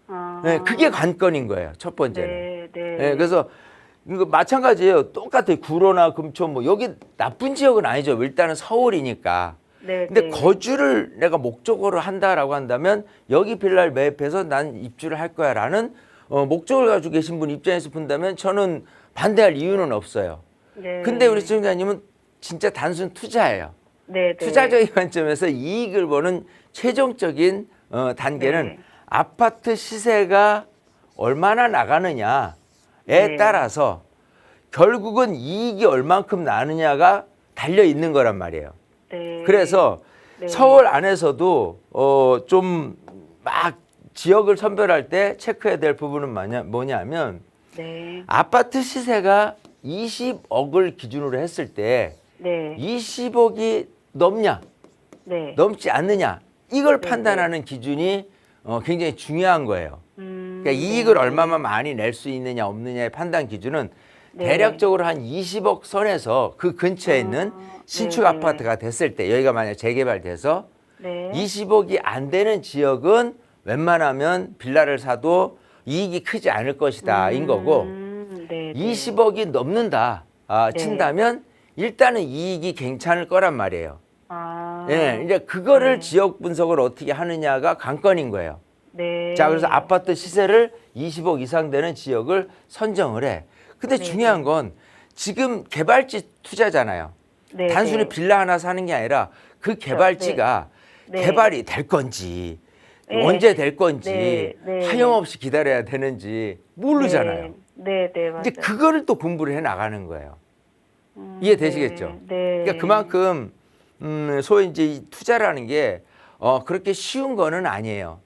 아. 네, 그게 관건인 거예요. 첫 번째는. 네. 네. 네, 그래서 이거 마찬가지예요. 똑같아요. 구로나 금천 뭐 여기 나쁜 지역은 아니죠. 일단은 서울이니까. 네. 근데 네. 거주를 내가 목적으로 한다라고 한다면 여기 빌라를 매입해서 난 입주를 할 거야라는 목적을 가지고 계신 분 입장에서 본다면 저는 반대할 이유는 없어요. 네. 근데 우리 시청자님은 진짜 단순 투자예요. 네. 네. 투자적인 관점에서 이익을 보는 최종적인 단계는 네. 아파트 시세가 얼마나 나가느냐에 네. 따라서 결국은 이익이 얼만큼 나느냐가 달려 있는 거란 말이에요. 네. 그래서 네. 서울 안에서도 좀 막 지역을 선별할 때 체크해야 될 부분은 뭐냐면 네. 아파트 시세가 20억을 기준으로 했을 때 네. 20억이 넘냐 네. 넘지 않느냐 이걸 네, 판단하는 기준이 굉장히 중요한 거예요. 그러니까 네. 이익을 얼마만 많이 낼 수 있느냐 없느냐의 판단 기준은 네. 대략적으로 한 20억 선에서 그 근처에 있는 신축 네, 아파트가 됐을 때 여기가 만약 재개발돼서 네. 20억이 안 되는 지역은 웬만하면 빌라를 사도 이익이 크지 않을 것이다 인 거고 네. 20억이 넘는다 네. 친다면 일단은 이익이 괜찮을 거란 말이에요. 아. 예, 이제 그거를 네. 지역 분석을 어떻게 하느냐가 관건인 거예요. 네. 자, 그래서 아파트 시세를 20억 이상 되는 지역을 선정을 해. 근데 네. 중요한 건 지금 개발지 투자잖아요. 네. 단순히 네. 빌라 하나 사는 게 아니라 그 개발지가 네. 개발이 될 건지 네. 언제 될 건지 네. 네. 하염없이 기다려야 되는지 모르잖아요. 네. 네. 맞아요. 이제 그거를 또 공부를 해 나가는 거예요. 이해되시겠죠? 네. 그러니까 그만큼 소위 이제 이 투자라는 게 그렇게 쉬운 거는 아니에요.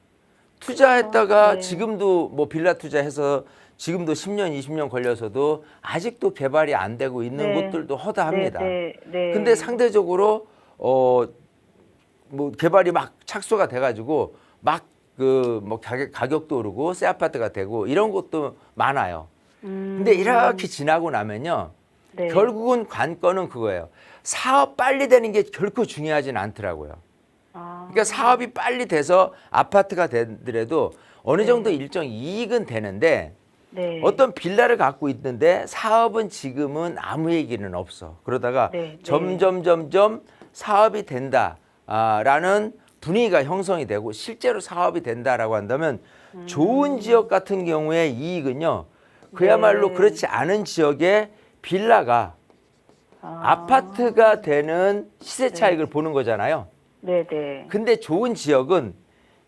투자했다가 네. 지금도 뭐 빌라 투자해서 지금도 10년, 20년 걸려서도 아직도 개발이 안 되고 있는 네. 곳들도 허다합니다. 네. 네. 근데 상대적으로 뭐 개발이 막 착수가 돼가지고 막 그 뭐 가격도 오르고 새 아파트가 되고 이런 곳도 많아요. 근데 이렇게 지나고 나면요. 네. 결국은 관건은 그거예요. 사업 빨리 되는 게 결코 중요하진 않더라고요. 아. 그러니까 사업이 빨리 돼서 아파트가 되더라도 어느 정도 일정 이익은 되는데 네. 어떤 빌라를 갖고 있는데 사업은 지금은 아무 얘기는 없어. 그러다가 네. 점점 사업이 된다라는 분위기가 형성이 되고 실제로 사업이 된다라고 한다면 좋은 지역 같은 경우에 이익은요. 그야말로 네. 그렇지 않은 지역에 빌라가 아파트가 되는 시세 차익을 보는 거잖아요. 네. 근데 좋은 지역은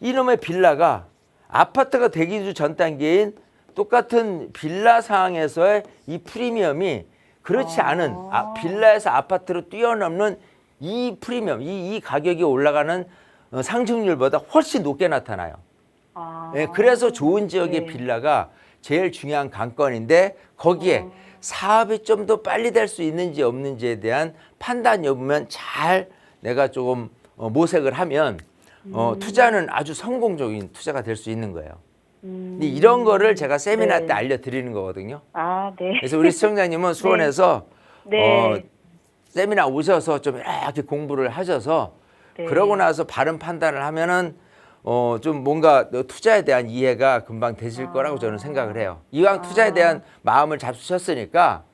이놈의 빌라가 아파트가 되기 전 단계인 똑같은 빌라 상황에서의 이 프리미엄이 그렇지 않은 빌라에서 아파트로 뛰어넘는 이 프리미엄, 이 가격이 올라가는 상승률보다 훨씬 높게 나타나요. 아. 예, 그래서 좋은 지역의 네. 빌라가 제일 중요한 관건인데 거기에 사업이 좀 더 빨리 될 수 있는지 없는지에 대한 판단 여부면 잘 내가 조금 모색을 하면 투자는 아주 성공적인 투자가 될 수 있는 거예요. 근데 이런 거를 제가 세미나 네. 때 알려드리는 거거든요. 아, 네. 그래서 우리 시청자님은 수원에서 네. 세미나 오셔서 좀 이렇게 공부를 하셔서 네. 그러고 나서 바른 판단을 하면은 좀 뭔가 투자에 대한 이해가 금방 되실 거라고 저는 생각을 해요. 이왕 투자에 대한 마음을 잡수셨으니까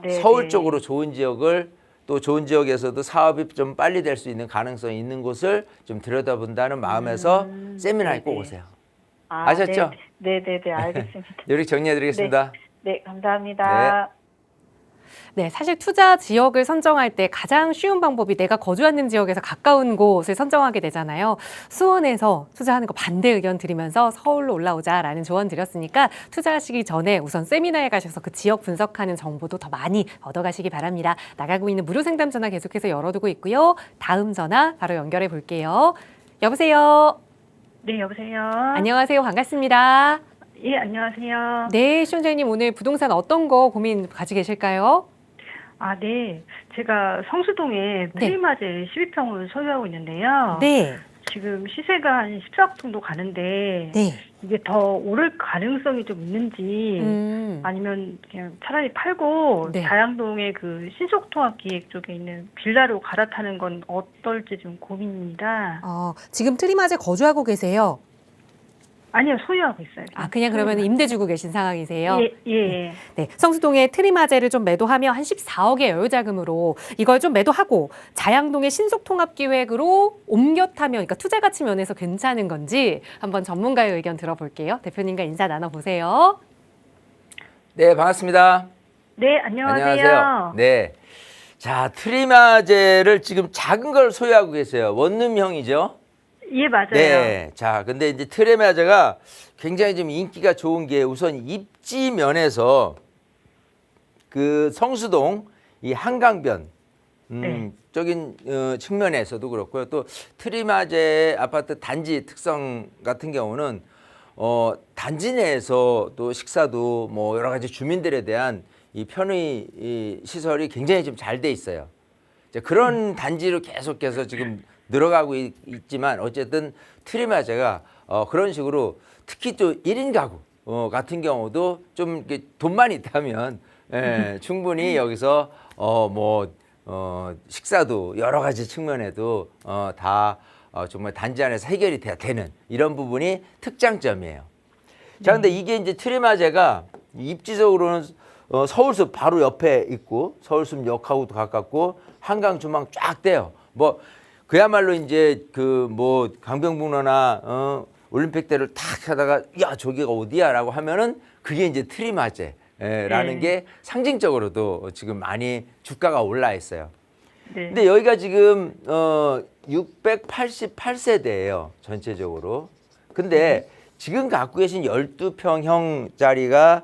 네, 서울 네. 쪽으로 좋은 지역을 또 좋은 지역에서도 사업이 좀 빨리 될 수 있는 가능성이 있는 곳을 좀 들여다본다는 마음에서 세미나에 꼭 네네. 오세요. 아셨죠? 네, 네, 네, 알겠습니다. 이렇게 정리해드리겠습니다. 네, 감사합니다. 네, 사실 투자 지역을 선정할 때 가장 쉬운 방법이 내가 거주하는 지역에서 가까운 곳을 선정하게 되잖아요. 수원에서 투자하는 거 반대 의견 드리면서 서울로 올라오자라는 조언 드렸으니까 투자하시기 전에 우선 세미나에 가셔서 그 지역 분석하는 정보도 더 많이 얻어가시기 바랍니다. 나가고 있는 무료 상담 전화 계속해서 열어두고 있고요. 다음 전화 바로 연결해 볼게요. 여보세요. 네, 여보세요. 안녕하세요. 반갑습니다. 예, 안녕하세요. 네, 시청자님 오늘 부동산 어떤 거 고민 가지고 계실까요? 네. 제가 성수동에 프리마제 12평을 소유하고 있는데요. 네. 지금 시세가 한 14억 정도 가는데 네. 이게 더 오를 가능성이 좀 있는지 아니면 그냥 차라리 팔고 네. 자양동의 그 신속통합기획 쪽에 있는 빌라로 갈아타는 건 어떨지 좀 고민입니다. 지금 트리마제 거주하고 계세요? 아니요, 소유하고 있어요. 그냥 그러면 임대 주고 계신 상황이세요? 예. 네, 성수동의 트리마제를 좀 매도하면 한 14억의 여유자금으로 이걸 좀 매도하고 자양동의 신속통합기획으로 옮겨 타면, 그러니까 투자 가치 면에서 괜찮은 건지 한번 전문가의 의견 들어볼게요. 대표님과 인사 나눠보세요. 네, 반갑습니다. 네, 안녕하세요. 네. 자, 트리마제를 지금 작은 걸 소유하고 계세요. 원룸형이죠? 예, 맞아요. 네. 자, 근데 이제 트리마제가 굉장히 좀 인기가 좋은 게 우선 입지 면에서 그 성수동 이 한강변 적인 측면에서도 그렇고요. 또 트리마제 아파트 단지 특성 같은 경우는 단지 내에서 또 식사도 뭐 여러 가지 주민들에 대한 이 편의 이 시설이 굉장히 좀 잘 돼 있어요. 이제 그런 단지로 계속해서 지금 늘어가고 있지만 어쨌든 트리마제가 그런 식으로 특히 또 1인 가구 같은 경우도 좀 이렇게 돈만 있다면 충분히 여기서 식사도 여러 가지 측면에도 다 정말 단지 안에서 해결이 돼야 되는 이런 부분이 특장점이에요. 자, 근데 이게 이제 트리마제가 입지적으로는 서울숲 바로 옆에 있고 서울숲역하고도 가깝고 한강 주망 쫙 떼요. 뭐 그야말로 이제 그 뭐 강변북로나 올림픽대를 탁 하다가 야 저기가 어디야라고 하면은 그게 이제 트리마제라는 게 상징적으로도 지금 많이 주가가 올라 있어요. 네. 근데 여기가 지금 688세대예요 전체적으로. 근데 지금 갖고 계신 12평형짜리가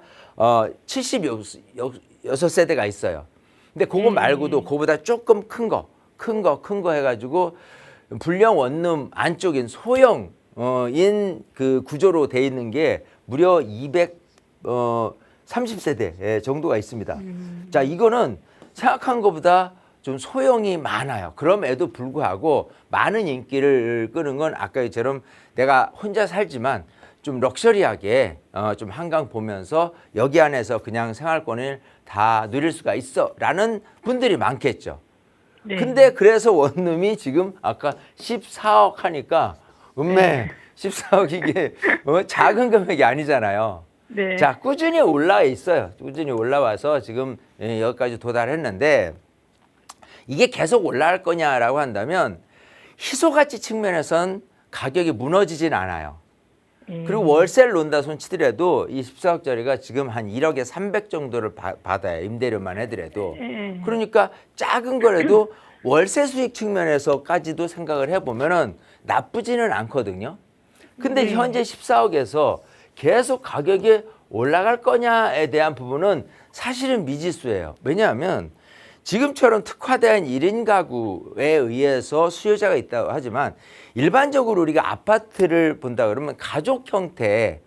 76세대가 있어요. 근데 그거 말고도 그거보다 조금 큰 거 해가지고 불량 원룸 안쪽인 소형인 그 구조로 돼 있는 게 무려 230세대 정도가 있습니다. 자, 이거는 생각한 것보다 좀 소형이 많아요. 그럼에도 불구하고 많은 인기를 끄는 건 아까처럼 내가 혼자 살지만 좀 럭셔리하게 좀 한강 보면서 여기 안에서 그냥 생활권을 다 누릴 수가 있어라는 분들이 많겠죠. 네. 근데 그래서 원룸이 지금 아까 14억 하니까 14억 이게 작은 금액이 아니잖아요. 네. 자, 꾸준히 올라와 있어요. 꾸준히 올라와서 지금 여기까지 도달했는데 이게 계속 올라갈 거냐라고 한다면 희소가치 측면에선 가격이 무너지진 않아요. 그리고 월세를 놓는다 손치더라도 이 14억짜리가 지금 한 1억에 300 정도를 받아요. 임대료만 해더라도. 그러니까 작은 거라도 월세 수익 측면에서까지도 생각을 해보면은 나쁘지는 않거든요. 근데 현재 14억에서 계속 가격이 올라갈 거냐에 대한 부분은 사실은 미지수예요. 왜냐하면 지금처럼 특화된 1인 가구에 의해서 수요자가 있다고 하지만 일반적으로 우리가 아파트를 본다 그러면 가족 형태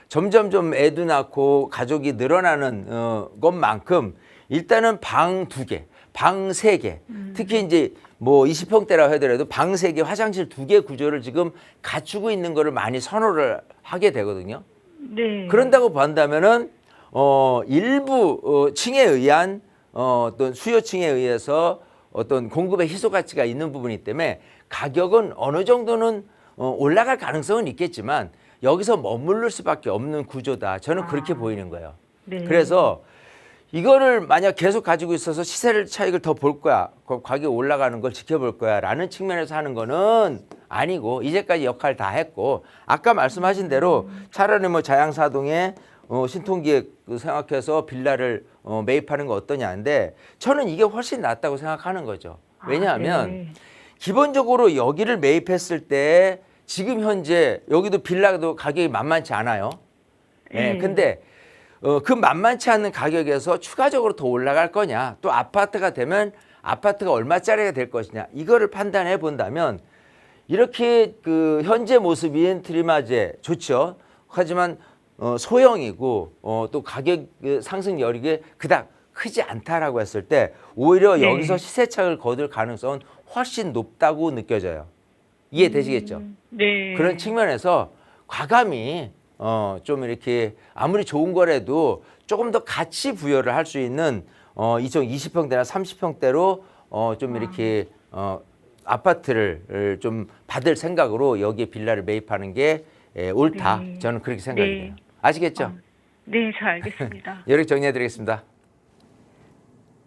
점점 좀 애도 낳고 가족이 늘어나는 것만큼 일단은 방 2개, 방 3개, 특히 이제 뭐 20평대라고 하더라도 방 3개, 화장실 2개 구조를 지금 갖추고 있는 거를 많이 선호를 하게 되거든요. 네. 그런다고 본다면은 일부 층에 의한 어떤 수요층에 의해서 어떤 공급의 희소 가치가 있는 부분이기 때문에 가격은 어느 정도는 올라갈 가능성은 있겠지만 여기서 머무를 수밖에 없는 구조다. 저는 그렇게 보이는 거예요. 네. 그래서 이거를 만약 계속 가지고 있어서 시세 차익을 더 볼 거야. 가격 올라가는 걸 지켜볼 거야. 라는 측면에서 하는 거는 아니고 이제까지 역할 다 했고 아까 말씀하신 대로 차라리 뭐 자양사동에 신통기획 생각해서 빌라를 매입하는 거 어떠냐인데 저는 이게 훨씬 낫다고 생각하는 거죠. 왜냐하면 네. 기본적으로 여기를 매입했을 때 지금 현재 여기도 빌라도 가격이 만만치 않아요. 예, 근데 그 만만치 않은 가격에서 추가적으로 더 올라갈 거냐, 또 아파트가 되면 아파트가 얼마짜리가 될 것이냐, 이거를 판단해 본다면 이렇게 그 현재 모습인 트리마제 좋죠. 하지만 소형이고 또 가격 상승 여력이 그닥 크지 않다라고 했을 때 오히려 네. 여기서 시세차익을 거둘 가능성은 훨씬 높다고 느껴져요. 이해되시겠죠? 네. 그런 측면에서 과감히 좀 이렇게 아무리 좋은 거라도 조금 더 가치 부여를 할 수 있는 이쪽 20평대나 30평대로 좀 이렇게 아파트를 좀 받을 생각으로 여기에 빌라를 매입하는 게 옳다. 네. 저는 그렇게 생각이 네. 돼요. 아시겠죠? 네, 잘 알겠습니다. 이렇게 정리해 드리겠습니다.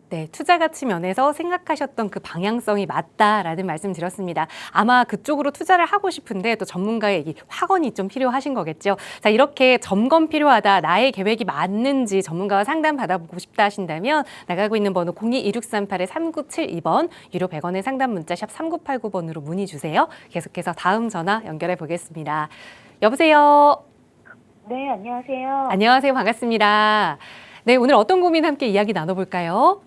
네, 투자 가치 면에서 생각하셨던 그 방향성이 맞다라는 말씀 드렸습니다. 아마 그쪽으로 투자를 하고 싶은데 또 전문가의 이 확언이 좀 필요하신 거겠죠. 자, 이렇게 점검 필요하다, 나의 계획이 맞는지 전문가와 상담 받아보고 싶다 하신다면 나가고 있는 번호 02-2638-3972번 유료 100원의 상담 문자 샵 3989번으로 문의 주세요. 계속해서 다음 전화 연결해 보겠습니다. 여보세요. 네, 안녕하세요. 안녕하세요. 반갑습니다. 네, 오늘 어떤 고민 함께 이야기 나눠볼까요?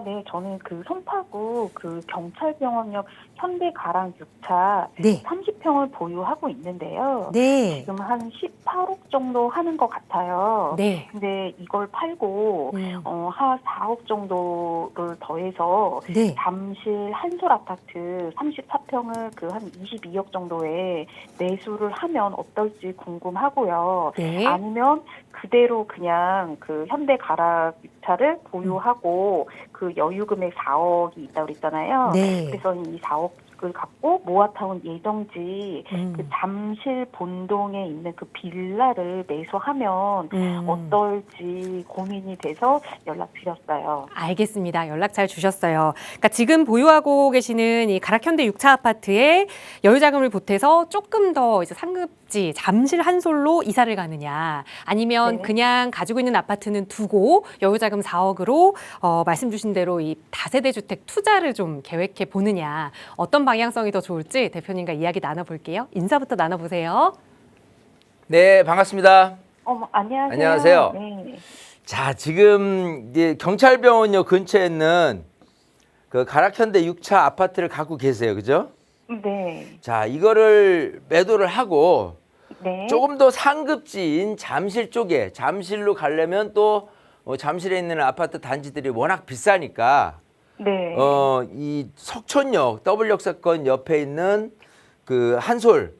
네, 저는 그 송파구 그 경찰병원역 현대가랑 6차 네. 30평을 보유하고 있는데요. 네. 지금 한 18억 정도 하는 것 같아요. 네. 근데 이걸 팔고 한 4억 정도를 더해서 네. 잠실 한솔 아파트 34평을 그 한 22억 정도에 매수를 하면 어떨지 궁금하고요. 네. 아니면 그대로 그냥 그 현대 가락 6차를 보유하고 그 여유금액 4억이 있다고 그랬잖아요. 네. 그래서 이 4억을 갖고 모아타운 예정지 그 잠실 본동에 있는 그 빌라를 매수하면 어떨지 고민이 돼서 연락드렸어요. 알겠습니다. 연락 잘 주셨어요. 그러니까 지금 보유하고 계시는 이 가락현대 6차 아파트에 여유자금을 보태서 조금 더 이제 상급지 잠실 한솔로 이사를 가느냐, 아니면 네. 그냥 가지고 있는 아파트는 두고 여유자금 4억으로 말씀 주신 대로 이 다세대 주택 투자를 좀 계획해 보느냐, 어떤 방향성이 더 좋을지 대표님과 이야기 나눠볼게요. 인사부터 나눠보세요. 네, 반갑습니다. 안녕하세요. 안녕하세요. 네. 자, 지금 이제 경찰병원역 근처에 있는 그 가락현대 6차 아파트를 갖고 계세요. 그죠? 네. 자, 이거를 매도를 하고 네. 조금 더 상급지인 잠실 쪽에, 잠실로 가려면 또 잠실에 있는 아파트 단지들이 워낙 비싸니까 네. 이 석촌역 W역사건 옆에 있는 그 한솔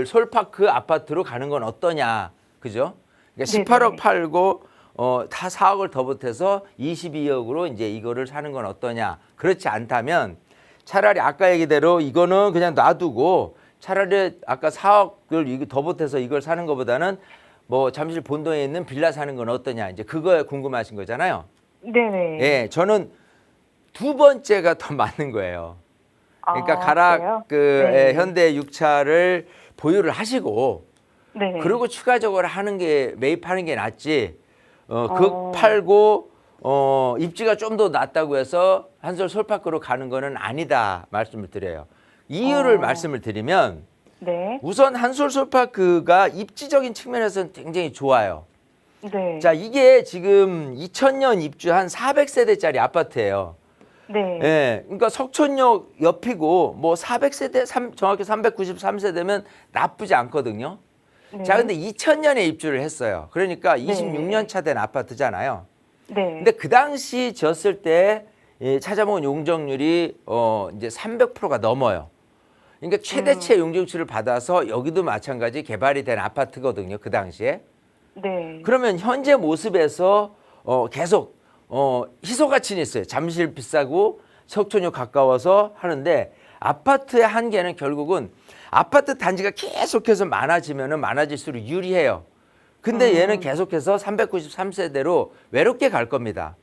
솔파크 아파트로 가는 건 어떠냐, 그죠? 그러니까 18억 네네. 팔고 다 4억을 더 보태서 22억으로 이제 이거를 사는 건 어떠냐. 그렇지 않다면 차라리 아까 얘기대로 이거는 그냥 놔두고 차라리 아까 4억을 더 보태서 이걸 사는 것보다는 뭐 잠실 본동에 있는 빌라 사는 건 어떠냐. 이제 그거에 궁금하신 거잖아요. 네네. 예, 저는 두 번째가 더 맞는 거예요. 그러니까 가락 네. 현대 6차를 보유를 하시고 네. 그리고 추가적으로 하는 게 매입하는 게 낫지. 그 팔고 입지가 좀 더 낫다고 해서 한솔 솔파크로 가는 거는 아니다 말씀을 드려요. 이유를 말씀을 드리면 네. 우선 한솔 솔파크가 입지적인 측면에서는 굉장히 좋아요. 네. 자, 이게 지금 2000년 입주한 400세대짜리 아파트예요. 네. 예, 그러니까 석촌역 옆이고 뭐 400세대, 정확히 393세대면 나쁘지 않거든요. 네. 자, 근데 2000년에 입주를 했어요. 그러니까 26년 차 된 아파트잖아요. 네. 근데 그 당시 지었을 때 찾아본 용적률이 이제 300%가 넘어요. 그러니까 최대치의 용적률을 받아서 여기도 마찬가지 개발이 된 아파트거든요. 그 당시에. 네. 그러면 현재 모습에서 계속 희소 가치는 있어요. 잠실 비싸고 석촌역 가까워서 하는데 아파트의 한계는 결국은 아파트 단지가 계속해서 많아지면은 많아질수록 유리해요. 근데 얘는 계속해서 393세대로 외롭게 갈 겁니다.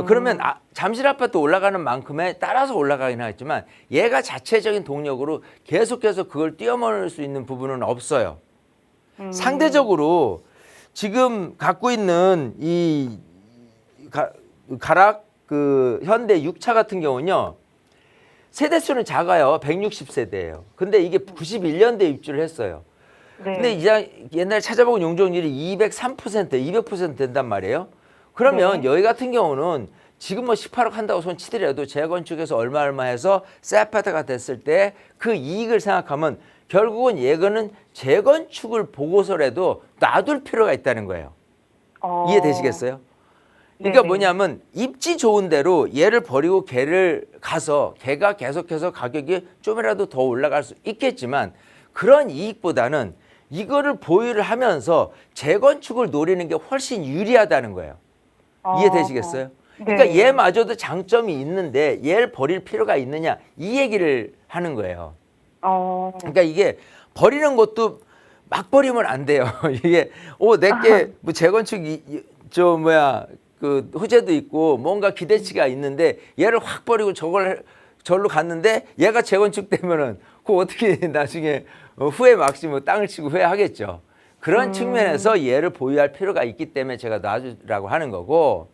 그러면 잠실 아파트 올라가는 만큼에 따라서 올라가긴 하겠지만 얘가 자체적인 동력으로 계속해서 그걸 뛰어넘을 수 있는 부분은 없어요. 상대적으로 지금 갖고 있는 이 가락 그 현대 6차 같은 경우는요. 세대수는 작아요. 160세대예요. 근데 이게 91년도에 입주를 했어요. 네. 근데 이제 옛날에 찾아보면 용적률이 203%, 200% 된단 말이에요. 그러면 네. 여기 같은 경우는 지금 뭐 18억 한다고 손 치더라도 재건축해서 얼마 해서 새 아파트가 됐을 때 그 이익을 생각하면 결국은 얘거는 재건축을 보고서라도 놔둘 필요가 있다는 거예요. 이해되시겠어요? 그러니까 네네. 뭐냐면 입지 좋은 대로 얘를 버리고 걔를 가서 걔가 계속해서 가격이 좀이라도 더 올라갈 수 있겠지만 그런 이익보다는 이거를 보유를 하면서 재건축을 노리는 게 훨씬 유리하다는 거예요. 이해되시겠어요? 그러니까 네. 얘마저도 장점이 있는데 얘를 버릴 필요가 있느냐 이 얘기를 하는 거예요. 그러니까 이게 버리는 것도 막 버리면 안 돼요. 이게 내게 뭐 재건축 그 호재도 있고 뭔가 기대치가 있는데 얘를 확 버리고 절로 갔는데 얘가 재건축되면은 그거 어떻게 나중에 후회 막시 뭐 땅을 치고 후회하겠죠. 그런 측면에서 얘를 보유할 필요가 있기 때문에 제가 놔주라고 하는 거고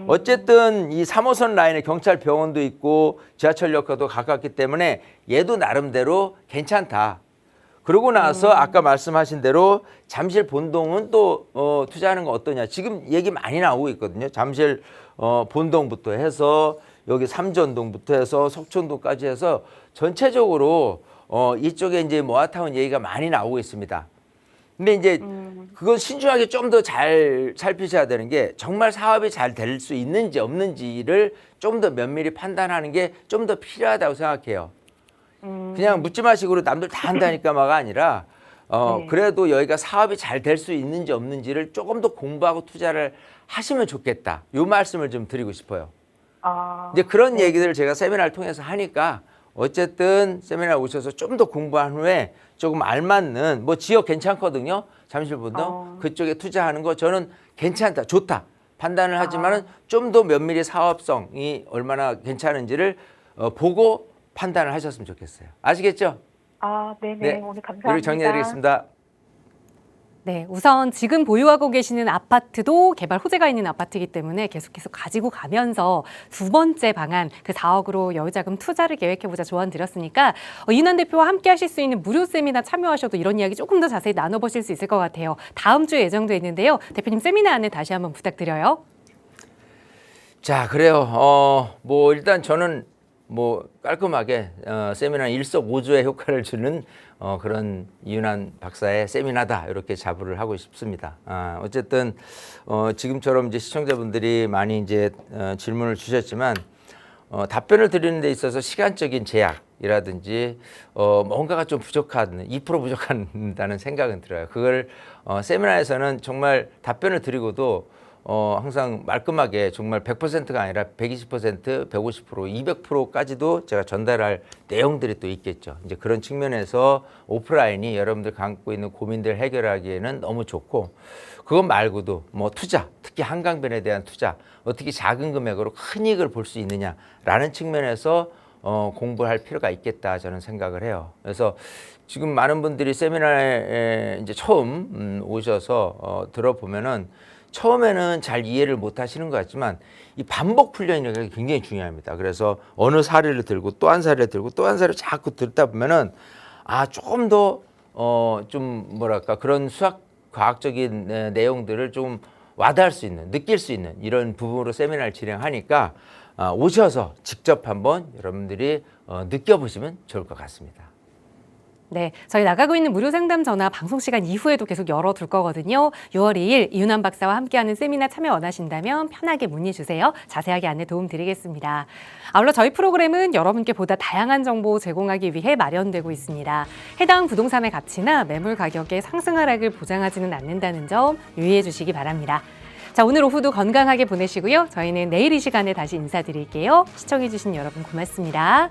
어쨌든 이 3호선 라인에 경찰 병원도 있고 지하철역과도 가깝기 때문에 얘도 나름대로 괜찮다. 그러고 나서 아까 말씀하신 대로 잠실 본동은 또 투자하는 거 어떠냐. 지금 얘기 많이 나오고 있거든요. 잠실 본동부터 해서 여기 삼전동부터 해서 석촌동까지 해서 전체적으로 이쪽에 이제 모아타운 얘기가 많이 나오고 있습니다. 근데 이제 그건 신중하게 좀 더 잘 살피셔야 되는 게 정말 사업이 잘 될 수 있는지 없는지를 좀 더 면밀히 판단하는 게 좀 더 필요하다고 생각해요. 그냥 묻지마식으로 남들 다 한다니까 막 아니라 네. 그래도 여기가 사업이 잘 될 수 있는지 없는지를 조금 더 공부하고 투자를 하시면 좋겠다. 요 말씀을 좀 드리고 싶어요. 이제 그런 얘기들을 제가 세미나를 통해서 하니까 어쨌든 세미나 오셔서 좀 더 공부한 후에 조금 알맞는 뭐 지역 괜찮거든요. 잠실본동 그쪽에 투자하는 거 저는 괜찮다, 좋다 판단을 하지만은 좀 더 면밀히 사업성이 얼마나 괜찮은지를 보고 판단을 하셨으면 좋겠어요. 아시겠죠? 네네. 네, 오늘 감사합니다. 여기 정리해드리겠습니다. 네, 우선 지금 보유하고 계시는 아파트도 개발 호재가 있는 아파트이기 때문에 계속해서 가지고 가면서 두 번째 방안 그 4억으로 여유자금 투자를 계획해보자 조언 드렸으니까 이윤환 대표와 함께 하실 수 있는 무료 세미나 참여하셔도 이런 이야기 조금 더 자세히 나눠보실 수 있을 것 같아요. 다음 주에 예정돼 있는데요. 대표님 세미나 안내 다시 한번 부탁드려요. 자, 그래요. 뭐 일단 저는 뭐 깔끔하게 세미나 일석오조의 효과를 주는 그런 이윤환 박사의 세미나다 이렇게 자부를 하고 싶습니다. 어쨌든 지금처럼 이제 시청자분들이 많이 이제 질문을 주셨지만 답변을 드리는 데 있어서 시간적인 제약이라든지 뭔가가 좀 부족한 2% 부족한다는 생각은 들어요. 그걸 세미나에서는 정말 답변을 드리고도 항상 말끔하게 정말 100%가 아니라 120%, 150%, 200%까지도 제가 전달할 내용들이 또 있겠죠. 이제 그런 측면에서 오프라인이 여러분들 갖고 있는 고민들 해결하기에는 너무 좋고 그것 말고도 뭐 투자, 특히 한강변에 대한 투자, 어떻게 작은 금액으로 큰 이익을 볼 수 있느냐라는 측면에서 공부할 필요가 있겠다 저는 생각을 해요. 그래서 지금 많은 분들이 세미나에 이제 처음 오셔서 들어보면은 처음에는 잘 이해를 못 하시는 것 같지만 이 반복 훈련이라는 게 굉장히 중요합니다. 그래서 어느 사례를 들고 또 한 사례를 들고 또 한 사례를 자꾸 듣다 보면은 조금 더 좀 뭐랄까 그런 수학 과학적인 내용들을 좀 와닿을 수 있는 느낄 수 있는 이런 부분으로 세미나를 진행하니까 오셔서 직접 한번 여러분들이 느껴보시면 좋을 것 같습니다. 네, 저희 나가고 있는 무료 상담 전화 방송 시간 이후에도 계속 열어둘 거거든요. 6월 2일 이윤환 박사와 함께하는 세미나 참여 원하신다면 편하게 문의 주세요. 자세하게 안내 도움 드리겠습니다. 아울러 저희 프로그램은 여러분께 보다 다양한 정보 제공하기 위해 마련되고 있습니다. 해당 부동산의 가치나 매물 가격의 상승 하락을 보장하지는 않는다는 점 유의해 주시기 바랍니다. 자, 오늘 오후도 건강하게 보내시고요. 저희는 내일 이 시간에 다시 인사드릴게요. 시청해 주신 여러분 고맙습니다.